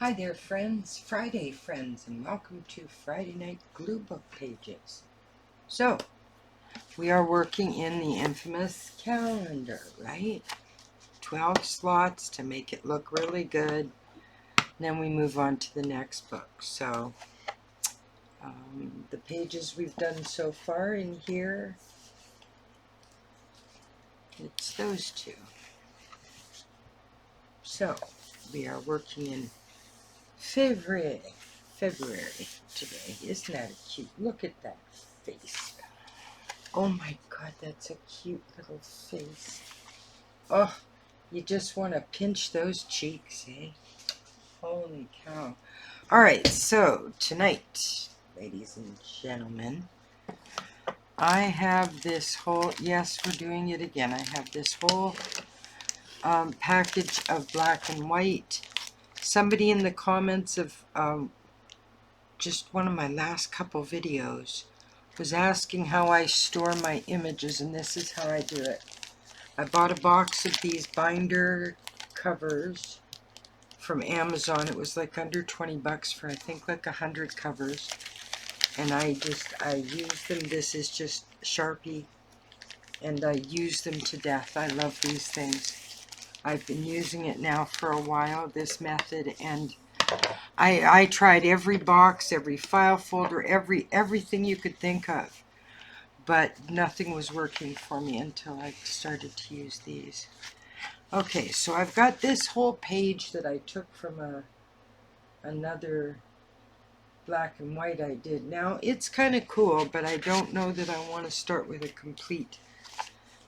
Hi there friends, Friday friends, and welcome to Friday Night Gluebook Pages. So, we are working in the infamous calendar, right? 12 slots to make it look really good. Then we move on to the next book. So, the pages we've done so far in here, it's those two. So, we are working in February today. Isn't that cute? Look at that face. Oh my god, that's a cute little face. Oh, you just want to pinch those cheeks, eh? Holy cow. Alright, so tonight, ladies and gentlemen, I have this whole, yes, we're doing it again. I have this whole package of black and white. Somebody in the comments of just one of my last couple videos was asking how I store my images, and this is how I do it. I bought a box of these binder covers from Amazon. It was like under 20 bucks for I think like 100 covers. And I use them. This is just Sharpie, and I use them to death. I love these things. I've been using it now for a while, this method, and I tried every box, every file folder, everything you could think of, but nothing was working for me until I started to use these. Okay, so I've got this whole page that I took from another black and white I did. Now, it's kind of cool, but I don't know that I want to start with a complete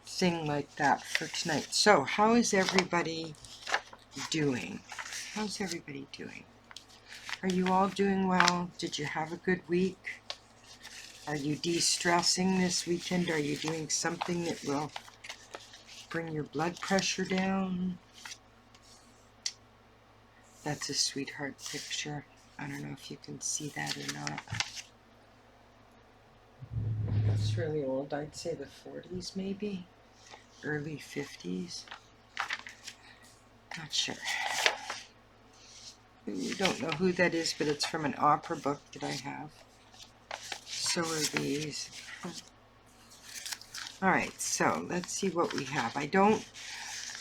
thing like that for tonight. So, how is everybody doing? How's everybody doing? Are you all doing well? Did you have a good week? Are you de-stressing this weekend? Are you doing something that will bring your blood pressure down? That's a sweetheart picture. I don't know if you can see that or not. It's really old. I'd say the 40s maybe. Early 50s. Not sure. You don't know who that is, but it's from an opera book that I have. So are these. Alright, so let's see what we have.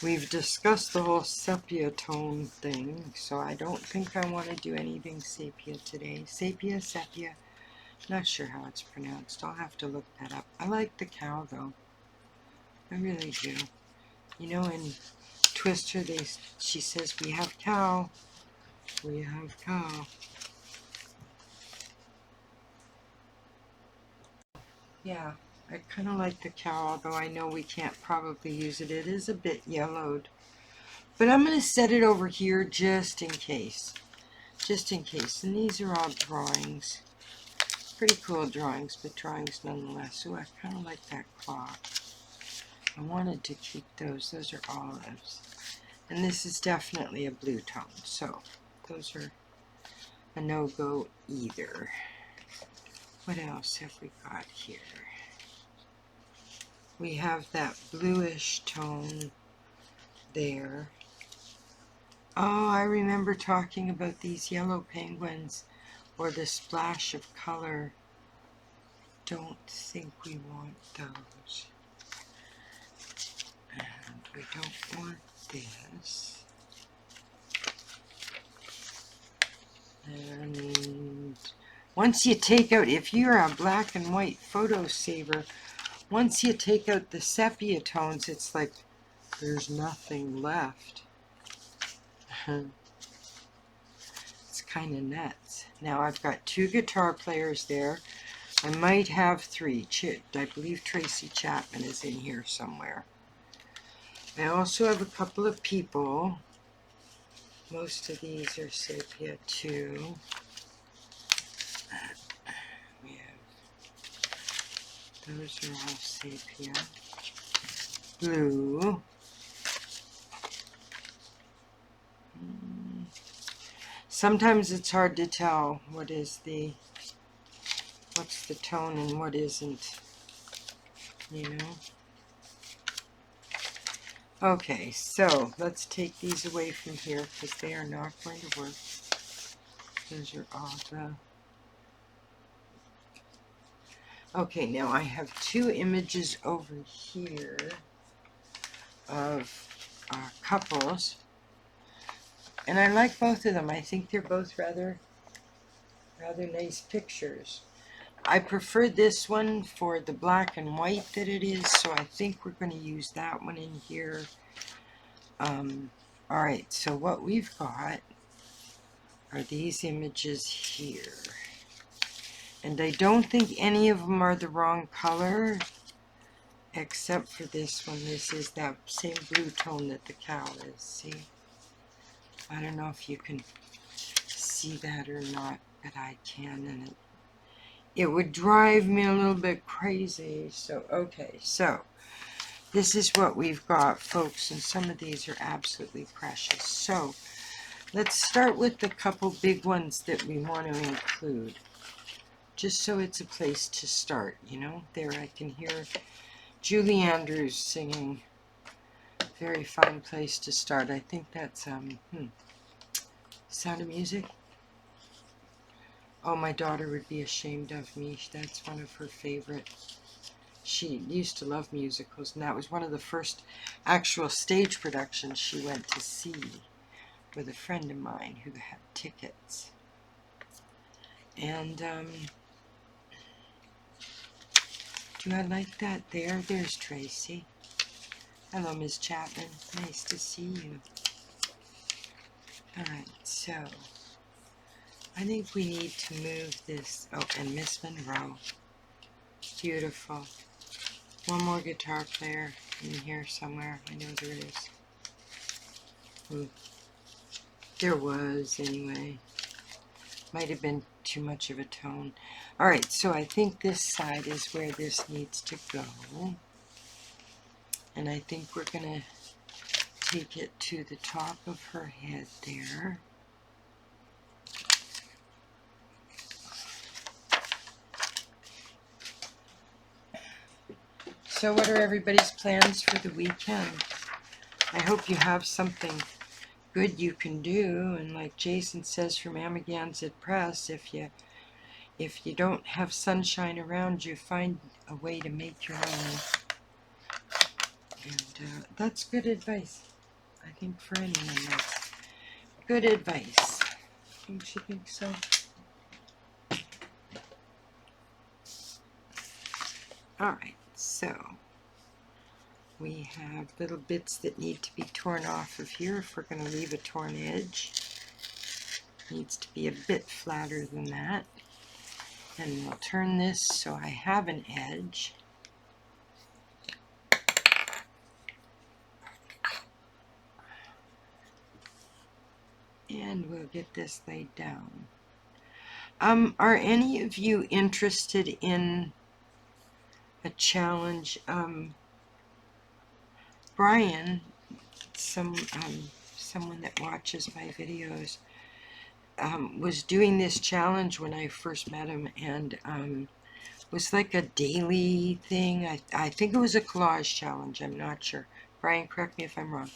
We've discussed the whole sepia tone thing, so I don't think I want to do anything sepia today. Sepia? Not sure how it's pronounced. I'll have to look that up. I like the cow, though. I really do. You know, in Twister, she says, we have cow. We have cow. Yeah, I kind of like the cow, although I know we can't probably use it. It is a bit yellowed. But I'm going to set it over here just in case. Just in case. And these are all drawings. Pretty cool drawings, but drawings nonetheless. So I kind of like that claw. I wanted to keep those. Those are olives. And this is definitely a blue tone. So those are a no-go either. What else have we got here? We have that bluish tone there. Oh, I remember talking about these yellow penguins, or the splash of color. Don't think we want those. And we don't want this. And once you take out, if you're a black and white photo saver, once you take out the sepia tones, it's like there's nothing left. It's kind of nuts. Now I've got 2 guitar players there. I might have 3. I believe Tracy Chapman is in here somewhere. I also have a couple of people. Most of these are sepia too. We have, those are all sepia. Blue. Sometimes it's hard to tell what's the tone and what isn't, you know. Okay, so let's take these away from here because they are not going to work. Those are all the... Okay, now I have two images over here of couples, and I like both of them. I think they're both rather nice pictures. I prefer this one for the black and white that it is, so I think we're going to use that one in here. Alright, so what we've got are these images here. And I don't think any of them are the wrong color, except for this one. This is that same blue tone that the cow is, see? I don't know if you can see that or not, but I can, and it would drive me a little bit crazy. So, okay, so this is what we've got, folks, and some of these are absolutely precious. So, let's start with the couple big ones that we want to include, just so it's a place to start, you know. There I can hear Julie Andrews singing. Very fine place to start. I think that's, Sound of Music. Oh, my daughter would be ashamed of me. That's one of her favorite. She used to love musicals, and that was one of the first actual stage productions she went to see with a friend of mine who had tickets. And, do I like that there? There's Tracy. Hello, Ms. Chapman. Nice to see you. Alright, so I think we need to move this. Oh, and Miss Monroe. Beautiful. One more guitar player in here somewhere. I know there is. There was, anyway. Might have been too much of a tone. Alright, so I think this side is where this needs to go. And I think we're going to take it to the top of her head there. So what are everybody's plans for the weekend? I hope you have something good you can do, and like Jason says from Amagansett Press, if you don't have sunshine around you, find a way to make your own. And that's good advice. I think for anyone, that's good advice. Don't you think so? Alright, so we have little bits that need to be torn off of here if we're going to leave a torn edge. Needs to be a bit flatter than that. And we'll turn this so I have an edge. And we'll get this laid down. Are any of you interested in a challenge? Brian, someone that watches my videos, was doing this challenge when I first met him, and was like a daily thing. I think it was a collage challenge. I'm not sure. Brian, correct me if I'm wrong.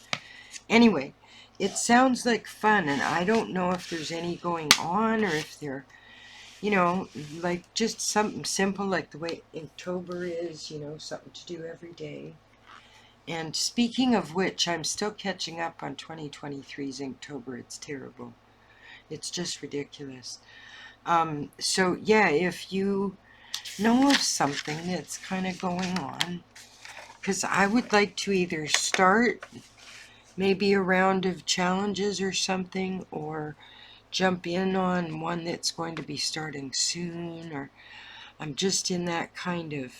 Anyway, it sounds like fun, and I don't know if there's any going on, or if they're, you know, like just something simple like the way Inktober is, you know, something to do every day. And speaking of which, I'm still catching up on 2023's Inktober. It's terrible. It's just ridiculous. So yeah, if you know of something that's kind of going on, because I would like to either start maybe a round of challenges or something, or jump in on one that's going to be starting soon, or I'm just in that kind of,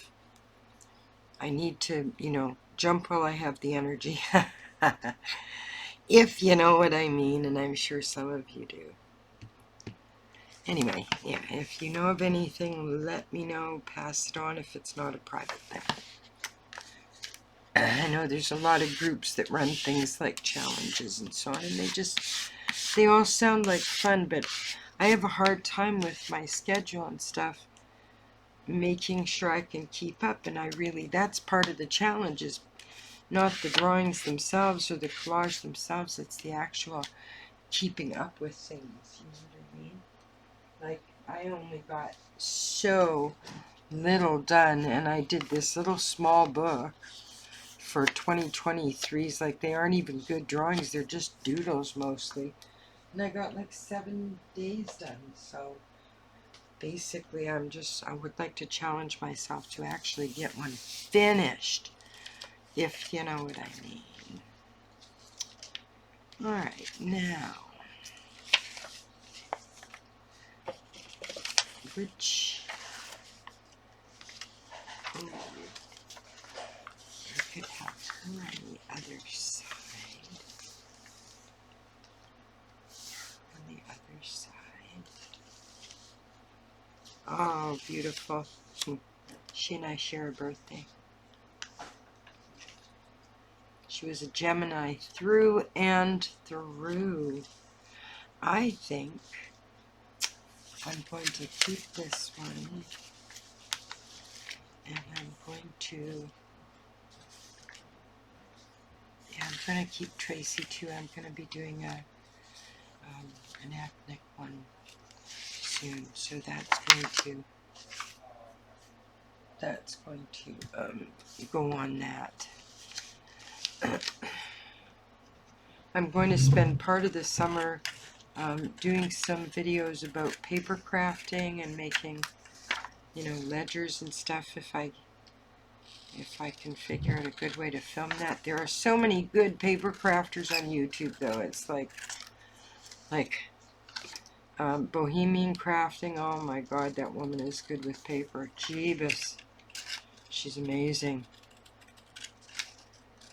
I need to, you know, jump while I have the energy. If you know what I mean, and I'm sure some of you do. Anyway, yeah, if you know of anything, let me know. Pass it on if it's not a private thing. I know there's a lot of groups that run things like challenges and so on, and they all sound like fun, but I have a hard time with my schedule and stuff, making sure I can keep up, and that's part of the challenge, is not the drawings themselves or the collage themselves, it's the actual keeping up with things, you know what I mean? Like, I only got so little done, and I did this little small book for 2023s. Like, they aren't even good drawings, they're just doodles mostly. And I got like 7 days done, so basically I would like to challenge myself to actually get one finished, if you know what I mean. Alright, now, which, oh, I could have her on the other side. On the other side. Oh, beautiful. She and I share a birthday. She was a Gemini through and through. I think I'm going to keep this one, and I'm going to, yeah, I'm going to keep Tracy too. I'm going to be doing an ethnic one soon, so that's going to go on that. I'm going to spend part of the summer doing some videos about paper crafting and making, you know, ledgers and stuff, if I can figure out a good way to film that. There are so many good paper crafters on YouTube, though. It's like Bohemian Crafting. Oh my God, that woman is good with paper. Jeebus. She's amazing.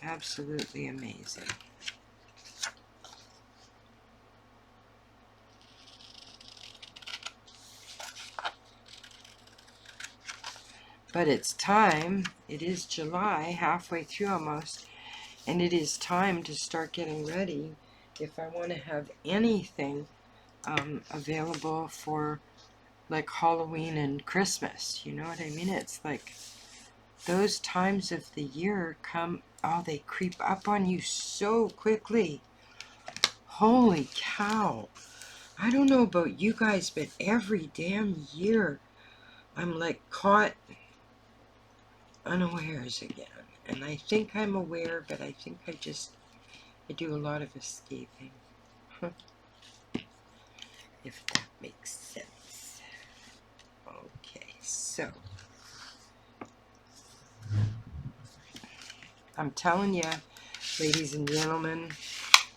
Absolutely amazing. But it's time. It is July, halfway through almost, and it is time to start getting ready if I want to have anything available for like Halloween and Christmas. You know what I mean? It's like those times of the year come, oh, they creep up on you so quickly. Holy cow. I don't know about you guys, but every damn year I'm like caught unawares again. And I think I'm aware, but I think I do a lot of escaping. If that makes sense. Okay, so I'm telling you, ladies and gentlemen,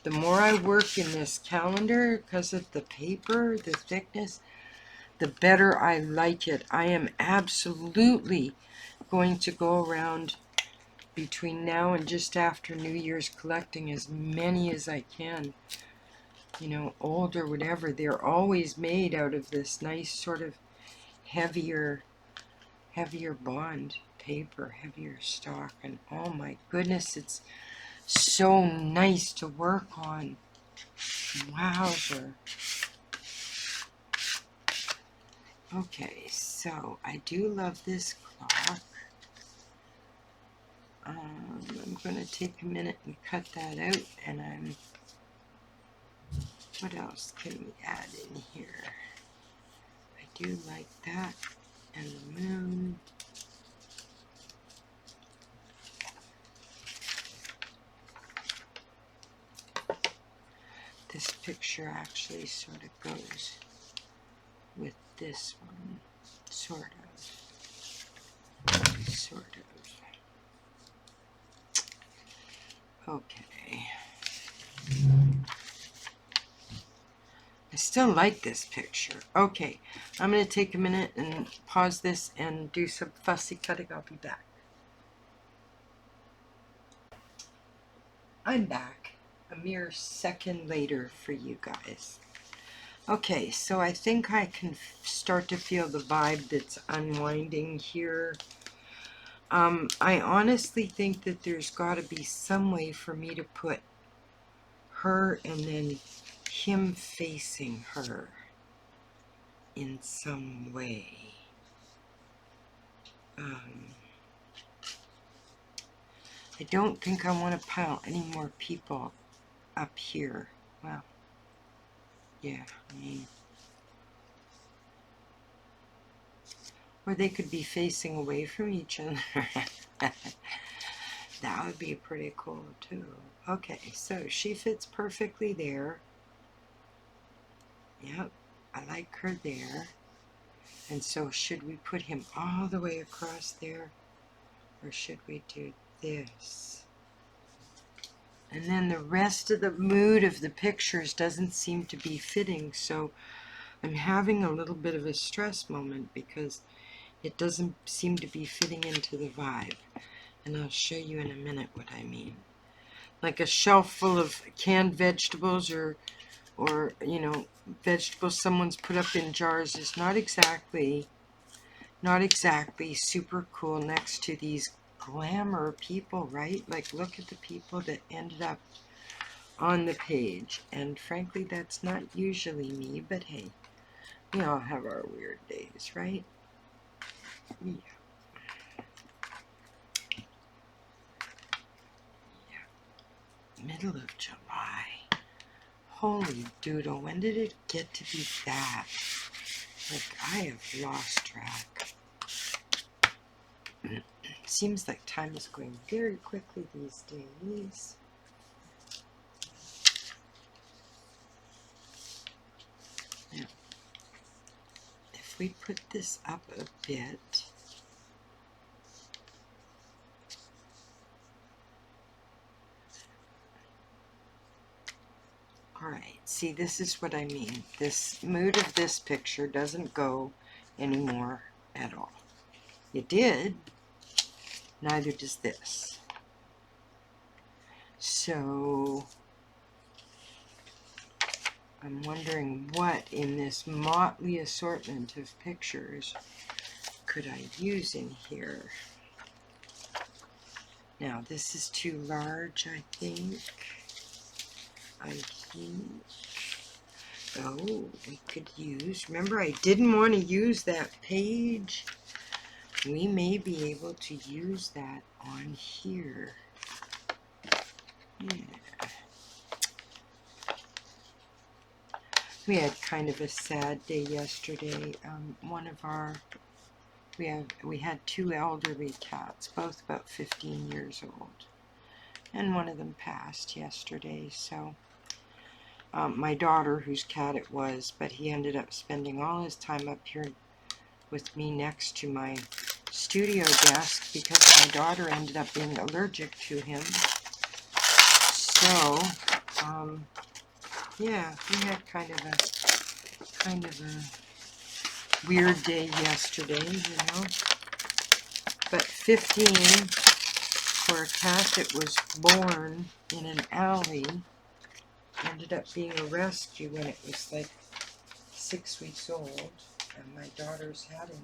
the more I work in this calendar, because of the paper, the thickness, the better I like it. I am absolutely going to go around between now and just after New Year's collecting as many as I can. You know, old or whatever. They're always made out of this nice sort of heavier bond paper, heavier stock, and oh my goodness, it's so nice to work on. Wowzer. Okay, so I do love this clock. I'm going to take a minute and cut that out, and what else can we add in here? I do like that, and the moon. This picture actually sort of goes with this one, sort of. Okay. I still like this picture. Okay, I'm going to take a minute and pause this and do some fussy cutting. I'll be back. I'm back. A mere second later for you guys. Okay, so I think I can start to feel the vibe that's unwinding here. I honestly think that there's got to be some way for me to put her and then him facing her in some way. I don't think I want to pile any more people up here. Well, yeah, I mean, Or they could be facing away from each other. That would be pretty cool too. Okay, so she fits perfectly there. Yep, I like her there. And so should we put him all the way across there? Or should we do this? And then the rest of the mood of the pictures doesn't seem to be fitting, so I'm having a little bit of a stress moment because it doesn't seem to be fitting into the vibe. And I'll show you in a minute what I mean. Like a shelf full of canned vegetables or you know, vegetables someone's put up in jars is not exactly super cool next to these glamour people, right? Like, look at the people that ended up on the page. And frankly, that's not usually me, but hey, we all have our weird days, right? Yeah. Middle of July. Holy doodle, when did it get to be that? Like, I have lost track. Seems like time is going very quickly these days. Now, if we put this up a bit, alright, see, this is what I mean. This mood of this picture doesn't go anymore at all. It did, neither does this. So, I'm wondering what in this motley assortment of pictures could I use in here. Now, this is too large, I think. Oh, we could use, remember I didn't want to use that page. We may be able to use that on here. Yeah. We had kind of a sad day yesterday. We had two elderly cats, both about 15 years old. And one of them passed yesterday, so my daughter, whose cat it was, but he ended up spending all his time up here with me next to my studio desk because my daughter ended up being allergic to him. So, yeah, we had kind of a weird day yesterday, you know. But 15 for a cat that was born in an alley ended up being a rescue when it was like 6 weeks old, and my daughter's had him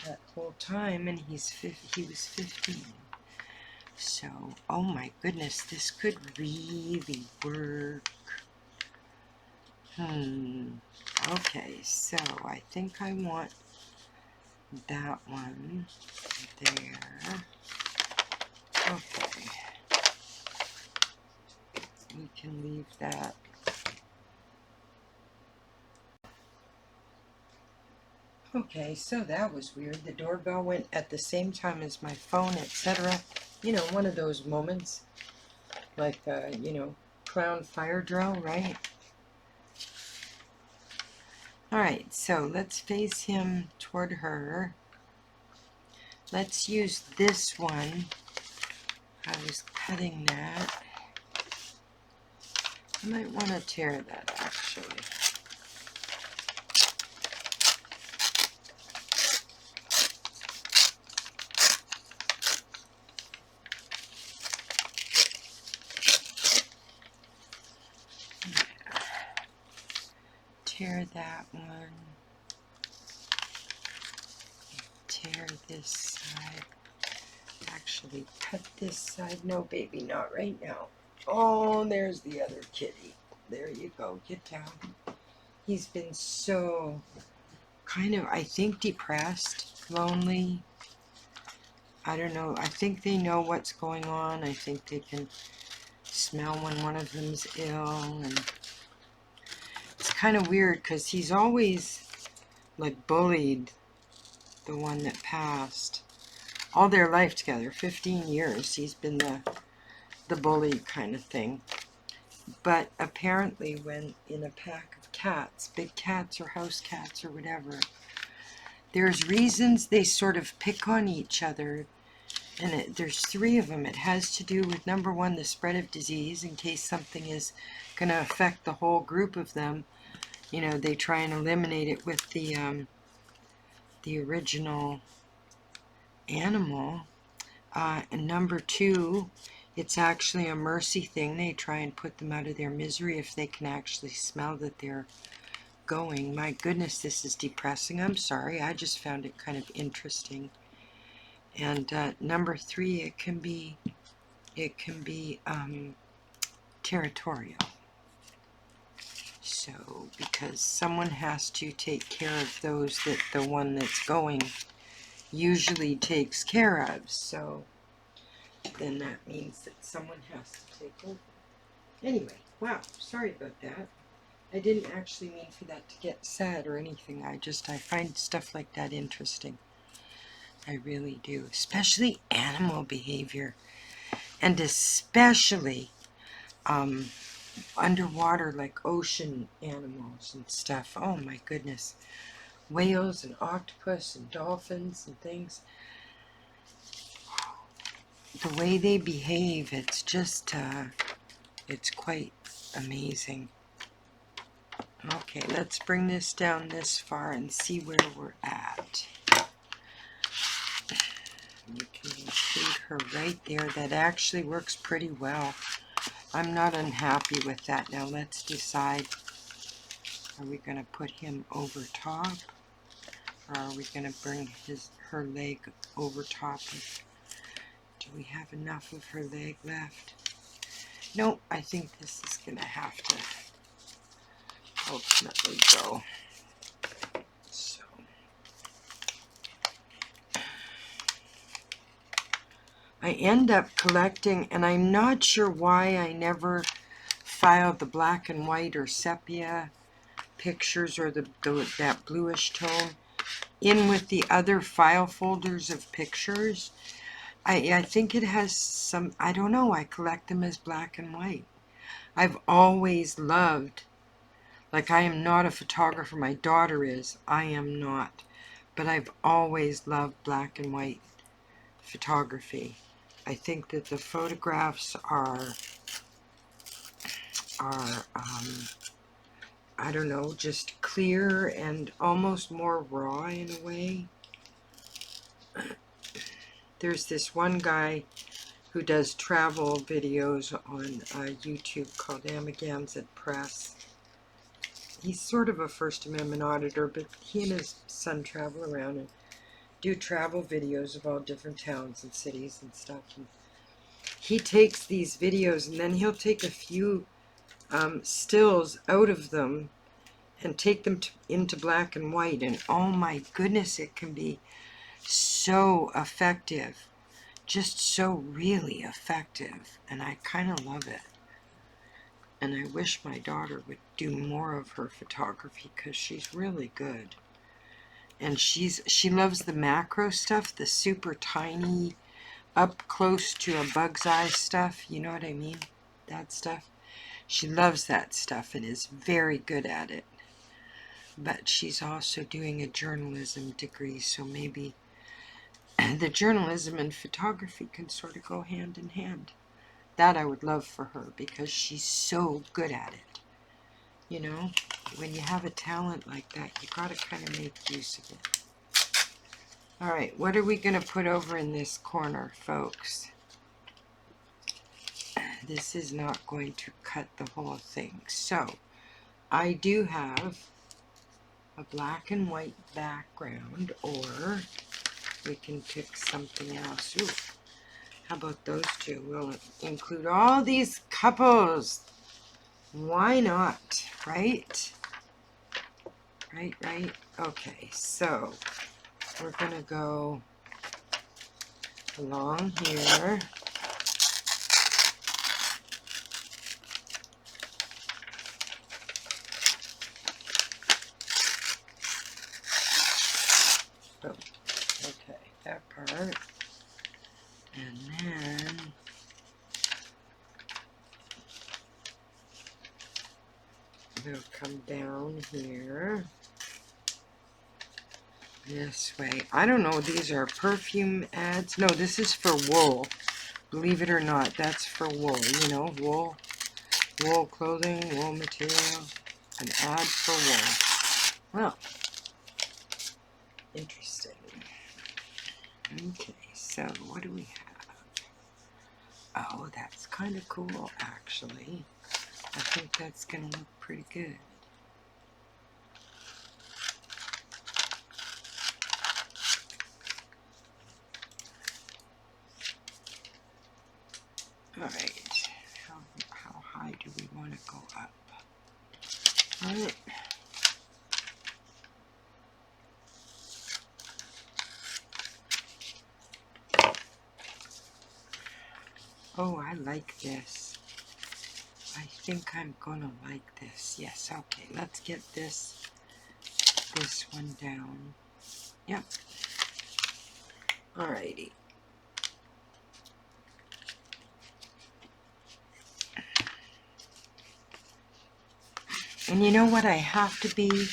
that whole time, and he was 15. So, oh my goodness, this could really work. Okay, so I think I want that one there. Okay. We can leave that. Okay, so that was weird. The doorbell went at the same time as my phone, etc. You know, one of those moments, like, you know, Crown fire drill, right? Alright, so let's face him toward her. Let's use this one. I was cutting that. I might want to tear that, actually. Tear that one. Tear this side. Actually, cut this side. No, baby, not right now. Oh, there's the other kitty. There you go. Get down. He's been so kind of, I think, depressed, lonely. I don't know. I think they know what's going on. I think they can smell when one of them's ill. And it's kind of weird because he's always like bullied the one that passed. All their life together, 15 years. He's been the bully kind of thing. But apparently when in a pack of cats, big cats or house cats or whatever, there's reasons they sort of pick on each other. And there's 3 of them. It has to do with, number 1, the spread of disease, in case something is going to affect the whole group of them. You know, they try and eliminate it with the original animal. And number 2, it's actually a mercy thing. They try and put them out of their misery if they can actually smell that they're going. My goodness, this is depressing. I'm sorry. I just found it kind of interesting. And number 3, it can be territorial. So, because someone has to take care of those that the one that's going usually takes care of. So, then that means that someone has to take over. Anyway, wow, sorry about that. I didn't actually mean for that to get sad or anything. I find stuff like that interesting. I really do. Especially animal behavior. And especially underwater, like ocean animals and stuff. Oh my goodness. Whales and octopus and dolphins and things. The way they behave, it's just, it's quite amazing. Okay, let's bring this down this far and see where we're at. You can include her right there. That actually works pretty well. I'm not unhappy with that. Now let's decide. Are we going to put him over top? Or are we going to bring her leg over top? Do we have enough of her leg left? Nope, I think this is going to have to ultimately go. So, I end up collecting, and I'm not sure why I never filed the black and white or sepia pictures or that bluish tone in with the other file folders of pictures. I think it has some, I don't know, I collect them as black and white. I've always loved, like I am not a photographer, my daughter is, I am not, but I've always loved black and white photography. I think that the photographs are I don't know, just clear and almost more raw in a way. There's this one guy who does travel videos on YouTube called Amagansett Press. He's sort of a First Amendment auditor, but he and his son travel around and do travel videos of all different towns and cities and stuff. And he takes these videos and then he'll take a few stills out of them and take them into black and white, and oh my goodness, it can be so effective, just so really effective, and I kind of love it. And I wish my daughter would do more of her photography because she's really good. And she loves the macro stuff, the super tiny, up close to a bug's eye stuff, you know what I mean? That stuff. She loves that stuff and is very good at it. But she's also doing a journalism degree, so maybe the journalism and photography can sort of go hand in hand. That I would love for her because she's so good at it. You know, when you have a talent like that, you got to kind of make use of it. All right, what are we going to put over in this corner, folks? This is not going to cut the whole thing. So, I do have a black and white background, or we can pick something else. Ooh, how about those two? We'll include all these couples. Why not, right? Right. Okay, so we're going to go along here. they'll come down here this way. I don't know, these are perfume ads. No, this is for wool. Believe it or not, that's for wool. You know, wool clothing, wool material. An ad for wool. Well, interesting. Okay, so what do we have? Oh, that's kind of cool, actually. I think that's going to look pretty good. Alright, how high do we want to go up? Alright. Oh, I like this. I think I'm gonna like this. Yes, okay, let's get this one down. Yep. Alrighty. And you know what? I have to be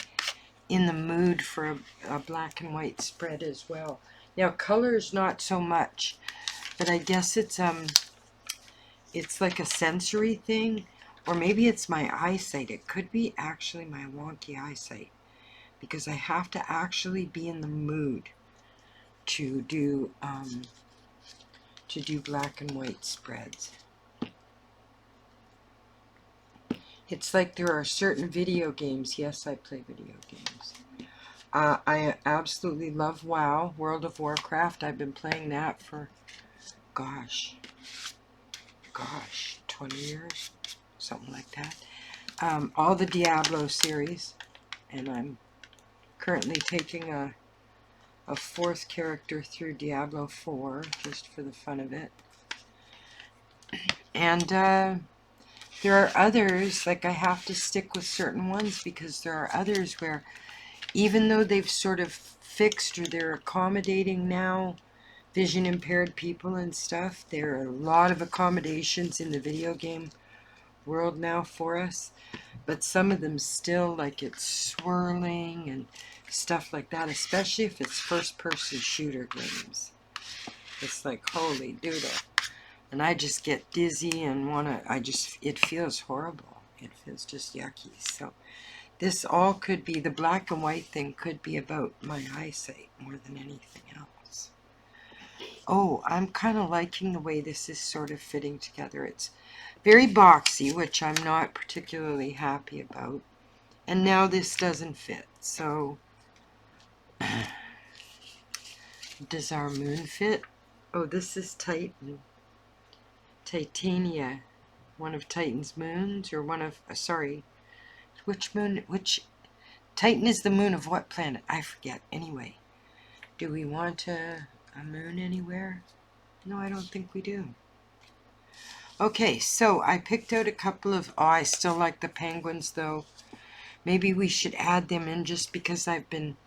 in the mood for a black and white spread as well. Now, colors not so much, but I guess it's like a sensory thing, or maybe it's my eyesight. It could be actually my wonky eyesight, because I have to actually be in the mood to do black and white spreads. It's like there are certain video games. Yes, I play video games. I absolutely love WoW, World of Warcraft. I've been playing that for, gosh, 20 years, something like that. All the Diablo series, and I'm currently taking a fourth character through Diablo 4, just for the fun of it. And there are others, like I have to stick with certain ones, because there are others where, even though they've sort of fixed or they're accommodating now vision impaired people and stuff, there are a lot of accommodations in the video game world now for us, but some of them still, like, it's swirling and stuff like that, especially if it's first person shooter games. It's like, holy doodle. And I just get dizzy and it feels horrible. It feels just yucky. So this all could be, the black and white thing could be about my eyesight more than anything else. Oh, I'm kind of liking the way this is sort of fitting together. It's very boxy, which I'm not particularly happy about. And now this doesn't fit. So does our moon fit? Oh, this is Titan. Titania. One of Titan's moons, or one of, sorry, which moon, Titan is the moon of what planet? I forget. Anyway, do we want a moon anywhere? No, I don't think we do. Okay, so I picked out a couple of, oh, I still like the penguins though. Maybe we should add them in just because I've been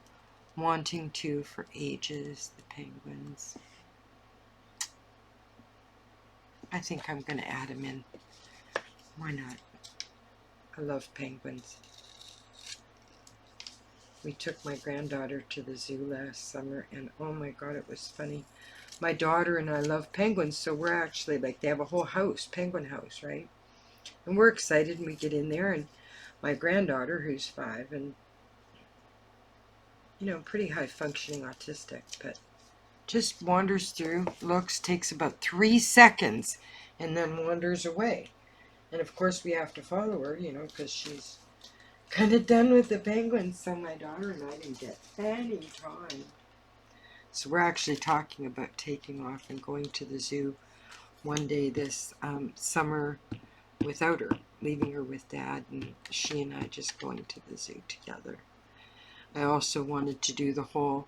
wanting to for ages, the penguins. I think I'm going to add them in. Why not? I love penguins. We took my granddaughter to the zoo last summer, and oh my god, it was funny. My daughter and I love penguins, so we're actually, like, they have a whole house, penguin house, right? And we're excited, and we get in there, and my granddaughter, who's 5, and, you know, pretty high-functioning autistic, but just wanders through, looks, takes about 3 seconds, and then wanders away. And of course we have to follow her, you know, because she's kind of done with the penguins, so my daughter and I didn't get any time. So we're actually talking about taking off and going to the zoo one day this summer without her, leaving her with Dad, and she and I just going to the zoo together. I also wanted to do the whole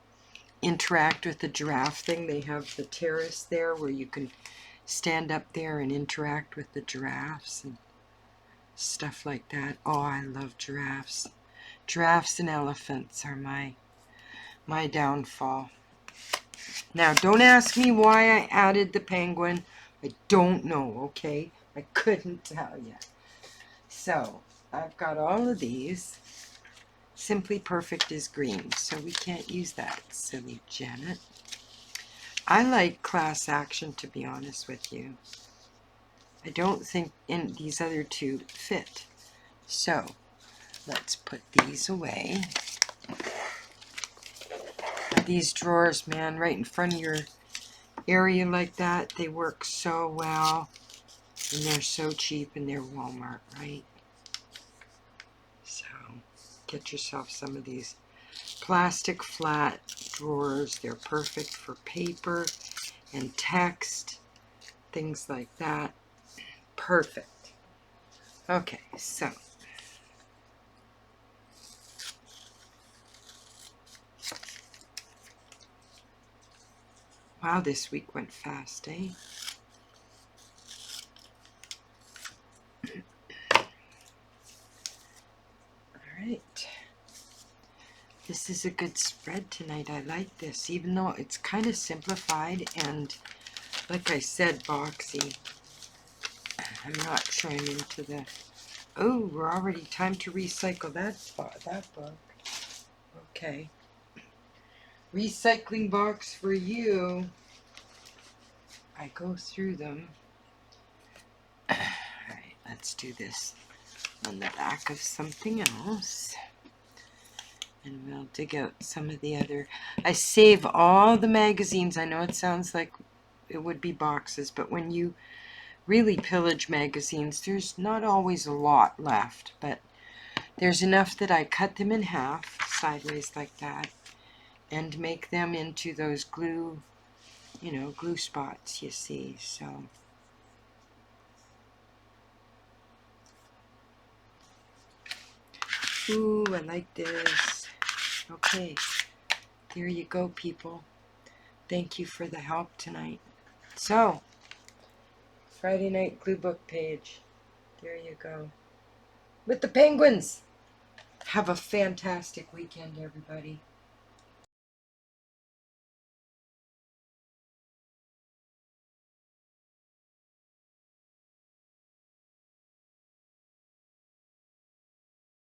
interact with the giraffe thing. They have the terrace there where you can stand up there and interact with the giraffes and stuff like that. Oh, I love giraffes. Giraffes and elephants are my downfall. Now, don't ask me why I added the penguin. I don't know, okay? I couldn't tell you. So, I've got all of these. Simply Perfect is green, so we can't use that, silly Janet. I like Class Action, to be honest with you. I don't think these other two fit. So, let's put these away. These drawers, man, right in front of your area like that, they work so well. And they're so cheap, and they're Walmart, right? So, get yourself some of these plastic flat drawers. They're perfect for paper and text, things like that. Perfect. Okay, so wow, this week went fast, eh? Alright. This is a good spread tonight. I like this, even though it's kind of simplified and, like I said, boxy. I'm not sure I'm into the... Oh, we're already time to recycle that book. Okay. Recycling box for you. I go through them. Alright, let's do this on the back of something else. And we'll dig out some of the other... I save all the magazines. I know it sounds like it would be boxes, but when you really pillage magazines, there's not always a lot left, but there's enough that I cut them in half, sideways like that, and make them into those glue, glue spots, you see, so... Ooh, I like this. Okay, there you go, people. Thank you for the help tonight. So, Friday night Gluebook page. There you go. With the penguins. Have a fantastic weekend, everybody.